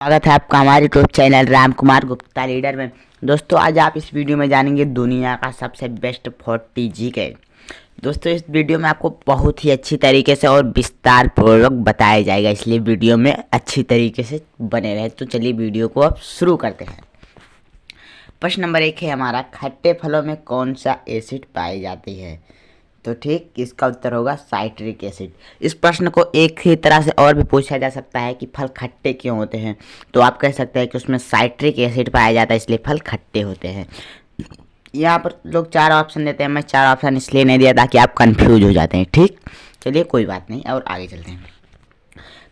स्वागत है आपका हमारे YouTube channel Ram Kumar Gupta leader में। दोस्तों आज आप इस वीडियो में जानेंगे दुनिया का सबसे बेस्ट 40 जीके। दोस्तों इस वीडियो में आपको बहुत ही अच्छी तरीके से और विस्तार पूर्वक बताया जाएगा, इसलिए वीडियो में अच्छी तरीके से बने रहे। तो चलिए वीडियो को अब शुरू करते हैं। प्रश्न नंबर 1 है हमारा, खट्टे फलों में कौन सा एसिड पाई जाती है? तो ठीक, इसका उत्तर होगा साइट्रिक एसिड। इस प्रश्न को एक ही तरह से और भी पूछा जा सकता है कि फल खट्टे क्यों होते हैं, तो आप कह सकते हैं कि उसमें साइट्रिक एसिड पाया जाता है, इसलिए फल खट्टे होते हैं। यहाँ पर लोग 4 ऑप्शन देते हैं, मैं 4 ऑप्शन इसलिए नहीं दिया ताकि आप कंफ्यूज हो जाते हैं। ठीक, चलिए कोई बात नहीं और आगे चलते हैं।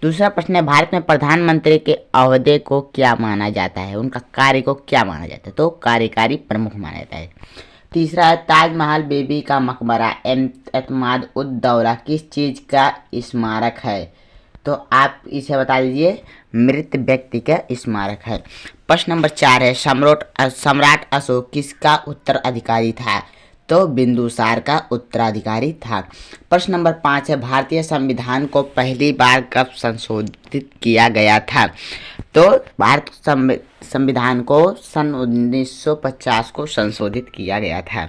दूसरा प्रश्न है, भारत में प्रधानमंत्री के ओहदे को क्या माना जाता है? उनका कार्य को क्या माना जाता है? तो कार्यकारी प्रमुख माना जाता है। तीसरा है, ताजमहल बीबी का मकबरा एतमाद उद दौला किस चीज़ का स्मारक है? तो आप इसे बता दीजिए, मृत व्यक्ति का स्मारक है। प्रश्न नंबर 4 है, सम्राट अशोक किसका उत्तराधिकारी था? तो बिंदुसार का उत्तराधिकारी था। प्रश्न नंबर 5 है, भारतीय संविधान को पहली बार कब संशोधित किया गया था? तो भारत संविधान को सन 1950 को संशोधित किया गया था।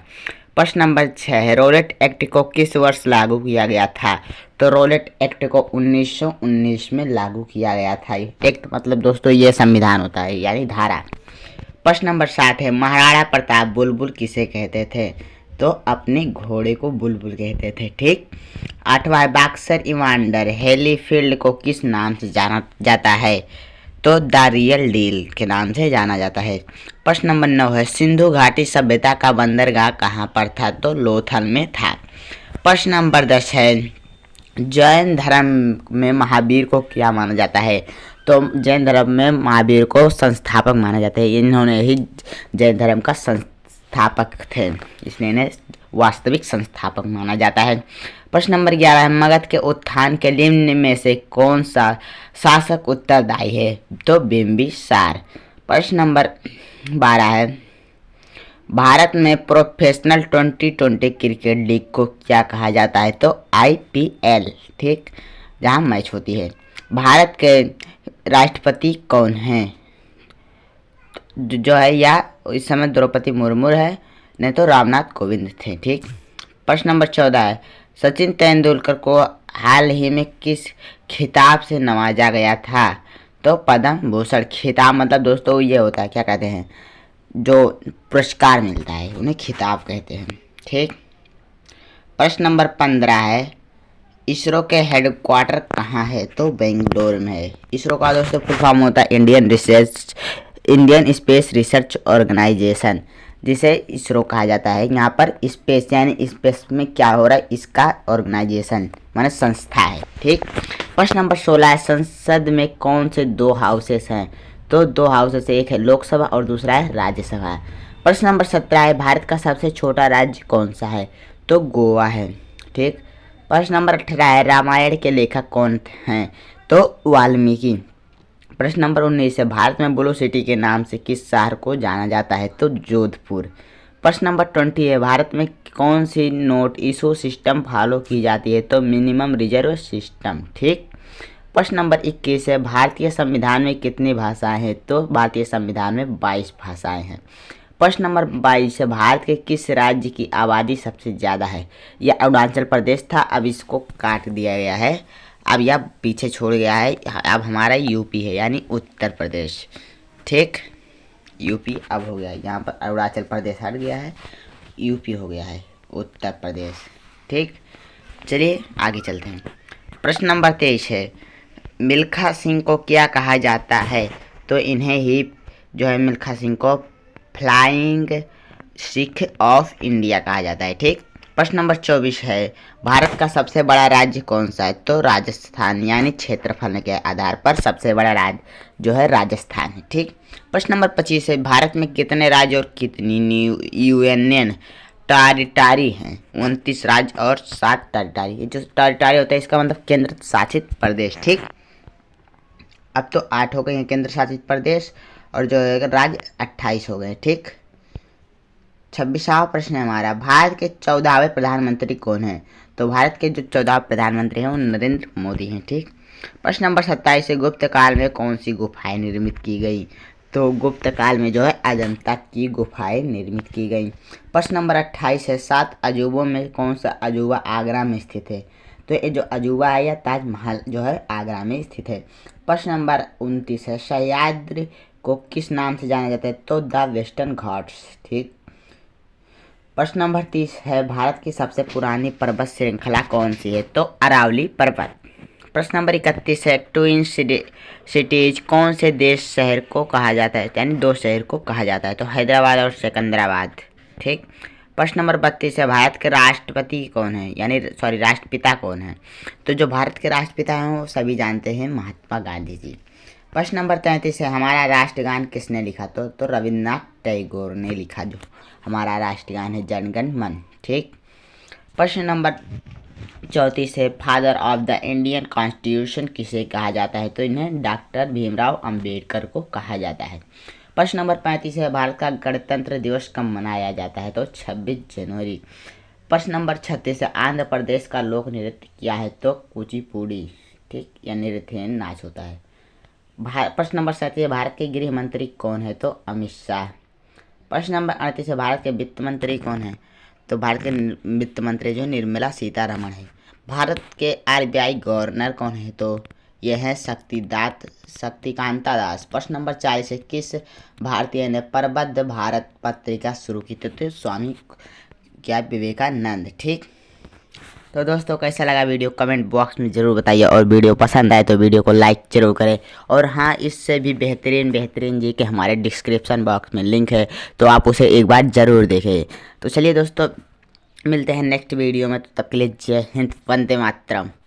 प्रश्न नंबर 6 है, रोलेट एक्ट को किस वर्ष लागू किया गया था? तो रोलेट एक्ट को 1919 में लागू किया गया था। एक्ट मतलब दोस्तों ये संविधान होता है, यानी धारा। प्रश्न नंबर 7 है, महाराणा प्रताप बुलबुल किसे कहते थे? तो अपने घोड़े को बुलबुल कहते थे। ठीक। 8वां है, बॉक्सर इवांडर हेलीफील्ड को किस नाम से जाना जाता है? तो द रियल डील के नाम से जाना जाता है। प्रश्न नंबर 9 है, सिंधु घाटी सभ्यता का बंदरगाह कहाँ पर था? तो लोथल में था। प्रश्न नंबर 10 है, जैन धर्म में महावीर को क्या माना जाता है? तो जैन धर्म में महावीर को संस्थापक माना जाता है। इन्होंने ही जैन धर्म का संस्थापक थे, इसलिए इन्हें वास्तविक संस्थापक माना जाता है। प्रश्न नंबर 11 है, मगध के उत्थान के निम्न में से कौन सा शासक उत्तरदायी है? तो बिंबिसार। प्रश्न नंबर 12 है, भारत में प्रोफेशनल 2020 क्रिकेट लीग को क्या कहा जाता है? तो IPL। ठीक, जहां मैच होती है। भारत के राष्ट्रपति कौन हैं? जो है या इस समय द्रौपदी मुर्मू है, नहीं तो रामनाथ कोविंद थे। ठीक। प्रश्न नंबर 14 है, सचिन तेंदुलकर को हाल ही में किस खिताब से नवाजा गया था? तो पद्म भूषण। खिताब मतलब दोस्तों ये होता है, क्या कहते हैं, जो पुरस्कार मिलता है उन्हें खिताब कहते हैं। ठीक। प्रश्न नंबर 15 है, इसरो के हेडक्वार्टर कहाँ है? तो बेंगलोर में है। इसरो का दोस्तों फुल फॉर्म होता है इंडियन स्पेस रिसर्च ऑर्गेनाइजेशन, जिसे इसरो कहा जाता है। यहाँ पर स्पेस यानी स्पेस में क्या हो रहा है, इसका ऑर्गेनाइजेशन माने संस्था है। ठीक। प्रश्न नंबर 16 है, संसद में कौन से 2 हाउसेस हैं? तो 2 हाउसेस, एक है लोकसभा और दूसरा है राज्यसभा। प्रश्न नंबर 17 है, भारत का सबसे छोटा राज्य कौन सा है? तो गोवा है। ठीक। प्रश्न नंबर 18 है, रामायण के लेखक कौन हैं? तो वाल्मीकि। प्रश्न नंबर 19 है, भारत में ब्लू सिटी के नाम से किस शहर को जाना जाता है? तो जोधपुर। प्रश्न नंबर 20 है, भारत में कौन सी नोट इशू सिस्टम फॉलो की जाती है? तो मिनिमम रिजर्व सिस्टम। ठीक। प्रश्न नंबर 21 है, भारतीय संविधान में कितनी भाषाएं हैं? तो भारतीय संविधान में 22 भाषाएं हैं। प्रश्न नंबर 22 है, भारत के किस राज्य की आबादी सबसे ज़्यादा है? यह अरुणाचल प्रदेश था, अब इसको काट दिया गया है, अब यह पीछे छोड़ गया है, अब हमारा यूपी है, यानी उत्तर प्रदेश। ठीक, यूपी अब हो गया है, यहाँ पर अरुणाचल प्रदेश हट गया है, यूपी हो गया है उत्तर प्रदेश। ठीक, चलिए आगे चलते हैं। प्रश्न नंबर 23 है, मिल्खा सिंह को क्या कहा जाता है? तो इन्हें ही जो है मिल्खा सिंह को फ्लाइंग सिख ऑफ इंडिया कहा जाता है। ठीक। प्रश्न नंबर 24 है, भारत का सबसे बड़ा राज्य कौन सा है? तो राजस्थान, यानी क्षेत्रफल के आधार पर सबसे बड़ा राज्य जो है राजस्थान है। ठीक। प्रश्न नंबर 25 है, भारत में कितने राज्य और कितनी यूनियन टेरिटरी हैं? 29 राज्य और 7 टेरिटरी। ये जो टेरिटरी होता है इसका मतलब केंद्र शासित प्रदेश। ठीक। अब तो 8 हो गए हैं केंद्र शासित प्रदेश, और जो है राज्य 28 हो गए। ठीक। 26वां प्रश्न है हमारा, भारत के 14वें प्रधानमंत्री कौन हैं? तो भारत के जो 14 प्रधानमंत्री हैं वो नरेंद्र मोदी हैं। ठीक। प्रश्न नंबर 27 है, गुप्त काल में कौन सी गुफाएं निर्मित की गई? तो गुप्त काल में जो है अजंता की गुफाएं निर्मित की गई। प्रश्न नंबर 28 है, 7 अजूबों में कौन सा अजूबा आगरा में स्थित है? तो ये जो अजूबा है या ताजमहल जो है आगरा में स्थित है। प्रश्न नंबर 29 है, सह्याद्री को किस नाम से जाना जाता है? तो द वेस्टर्न घाट्स। ठीक। प्रश्न नंबर 30 है, भारत की सबसे पुरानी पर्वत श्रृंखला कौन सी है? तो अरावली पर्वत। प्रश्न नंबर 31 है, ट्विन सिटीज कौन से देश शहर को कहा जाता है? यानी दो शहर को कहा जाता है। तो हैदराबाद और सिकंदराबाद। ठीक। प्रश्न नंबर 32 है, भारत के राष्ट्रपति कौन है? यानी सॉरी राष्ट्रपिता कौन है? तो जो भारत के राष्ट्रपिता हैं वो सभी जानते हैं, महात्मा गांधी जी। प्रश्न नंबर 33 है, हमारा राष्ट्रगान किसने लिखा? तो रविन्द्रनाथ टैगोर ने लिखा जो हमारा राष्ट्रगान है, जनगण मन। ठीक। प्रश्न नंबर 34 है, father of the Indian constitution किसे कहा जाता है? तो इन्हें डॉक्टर भीमराव अंबेडकर को कहा जाता है। प्रश्न नंबर 35 है, भारत का गणतंत्र दिवस कब मनाया जाता है? तो 26 जनवरी। प्रश्न नंबर 36 है, आंध्र प्रदेश का लोक नृत्य क्या है? तो कुचिपुड़ी। ठीक। या नृत्य नाच होता है। प्रश्न नंबर 37 है, भारत के गृह मंत्री कौन है? तो अमित शाह। प्रश्न नंबर 38 है, भारत के वित्त मंत्री कौन है? तो भारत के वित्त मंत्री जो निर्मला सीतारमण है। भारत के आरबीआई गवर्नर कौन है? तो यह है शक्तिकांता दास। प्रश्न नंबर 40 है, किस भारतीय ने प्रबुद्ध भारत पत्रिका शुरू की? तो स्वामी क्या विवेकानंद। ठीक। तो दोस्तों कैसा लगा वीडियो कमेंट बॉक्स में ज़रूर बताइए, और वीडियो पसंद आए तो वीडियो को लाइक जरूर करें। और हाँ, इससे भी बेहतरीन जी के हमारे डिस्क्रिप्शन बॉक्स में लिंक है, तो आप उसे एक बार ज़रूर देखें। तो चलिए दोस्तों, मिलते हैं नेक्स्ट वीडियो में, तो तब के लिए जय हिंद, वंदे मातरम।